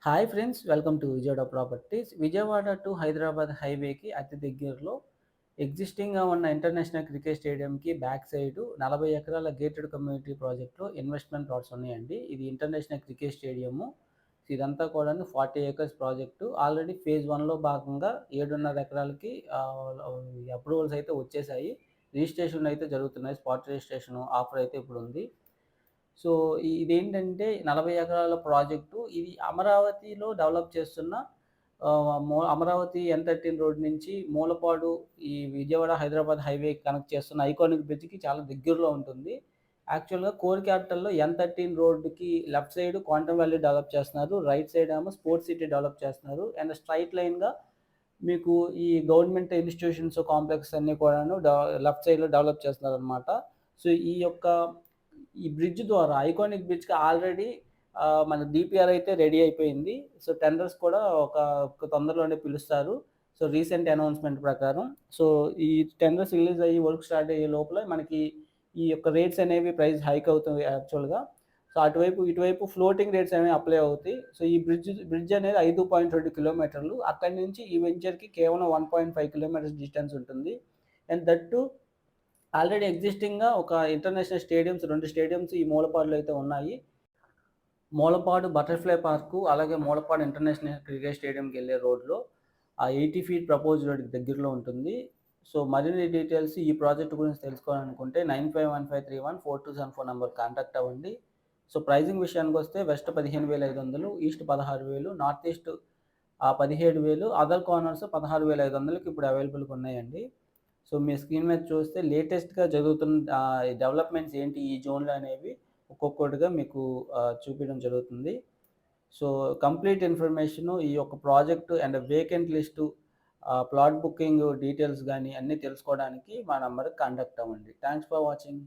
Hi friends, welcome to Vijayawada properties. Vijayawada to Hyderabad హైవేకి అతి దగ్గరలో ఎగ్జిస్టింగ్‌గా ఉన్న ఇంటర్నేషనల్ క్రికెట్ స్టేడియంకి బ్యాక్ సైడు 40 ఎకరాల గేటెడ్ కమ్యూనిటీ ప్రాజెక్ట్‌లో ఇన్వెస్ట్‌మెంట్ ప్లాట్స్ ఉన్నాయండి. ఇది ఇంటర్నేషనల్ క్రికెట్ స్టేడియము. ఇదంతా కూడాను 40 ఏకర్స్ ప్రాజెక్టు. ఆల్రెడీ ఫేజ్ 1లో భాగంగా 7.5 ఎకరాలకి అప్రూవల్స్ అయితే వచ్చేసాయి. రిజిస్ట్రేషన్‌లు అయితే జరుగుతున్నాయి. స్పాట్ రిజిస్ట్రేషన్ ఆఫర్ అయితే ఇప్పుడుంది. సో, ఇదేంటంటే 40 ఎకరాల ప్రాజెక్టు. ఇది అమరావతిలో డెవలప్ చేస్తున్న అమరావతి N13 రోడ్ నుంచి మూలపాడు ఈ విజయవాడ, హైదరాబాద్ హైవే కనెక్ట్ చేస్తున్న ఐకానిక్ బ్రిడ్జ్‌కి చాలా దగ్గరలో ఉంటుంది. యాక్చువల్‌గా కోర్ క్యాపిటల్‌లో N13 రోడ్‌కి left side quantum valley develop చేస్తున్నారు. రైట్ సైడ్ ఏమో స్పోర్ట్స్ సిటీ డెవలప్ చేస్తున్నారు. అండ్ స్ట్రెయిట్ లైన్‌గా మీకు ఈ గవర్నమెంట్ ఇన్‌స్టిట్యూషన్స్ కాంప్లెక్స్ అన్నీ కూడాను లెఫ్ట్ సైడ్‌లో డెవలప్ చేస్తున్నారనమాట. సో, ఈ బ్రిడ్జ్ ద్వారా ఐకానిక్ బ్రిడ్జ్‌కి ఆల్రెడీ మన డీపీఆర్ అయితే రెడీ అయిపోయింది. సో, టెండర్స్ కూడా ఒక తొందరలోనే పిలుస్తారు. సో, రీసెంట్ అనౌన్స్‌మెంట్ ప్రకారం. సో, ఈ టెండర్స్ రిలీజ్ అయ్యి వర్క్ స్టార్ట్ అయ్యే లోపల మనకి ఈ యొక్క రేట్స్ అనేవి ప్రైస్ హైక్ అవుతుంది యాక్చువల్‌గా. సో, ఇటువైపు ఫ్లోటింగ్ రేట్స్ అనేవి అప్లై అవుతాయి. సో, ఈ బ్రిడ్జ్ అనేది 5.2 కిలోమీటర్లు. అక్కడి నుంచి ఈ వెంచర్‌కి కేవలం 1.5 కిలోమీటర్స్ డిస్టెన్స్ ఉంటుంది. అండ్ దట్ టూ ఆల్రెడీ ఎగ్జిస్టింగ్‌గా ఒక ఇంటర్నేషనల్ స్టేడియమ్స్ 2 స్టేడియమ్స్ ఈ మూలపాడులో అయితే ఉన్నాయి. మూలపాడు బటర్‌ఫ్లై పార్కు, అలాగే మూలపాడు ఇంటర్నేషనల్ క్రికెట్ స్టేడియంకెళ్ళే రోడ్‌లో ఆ 80 ఫీట్ ప్రపోజ్డ్ రోడ్‌కి దగ్గరలో ఉంటుంది. సో, మరిన్ని డీటెయిల్స్ ఈ ప్రాజెక్ట్ గురించి తెలుసుకోవాలనుకుంటే 9515314274 నంబర్‌కి కాంటాక్ట్ అవ్వండి. సో, ప్రైజింగ్ విషయానికొస్తే west 15,500, east 16,000, north east 17,000, other corners 16,500కి ఇప్పుడు అవైలబుల్‌గా ఉన్నాయండి. సో, మీ స్క్రీన్ మీద చూస్తే లేటెస్ట్‌గా జరుగుతున్న డెవలప్‌మెంట్స్ ఏంటి ఈ జోన్‌లో అనేవి ఒక్కొక్కటిగా మీకు చూపియడం జరుగుతుంది. సో, కంప్లీట్ ఇన్ఫర్మేషను ఈ యొక్క project and vacant list, plot booking details గాని అన్నీ తెలుసుకోవడానికి మా నంబర్‌కి కాంటాక్ట్ అవ్వండి. Thanks for watching.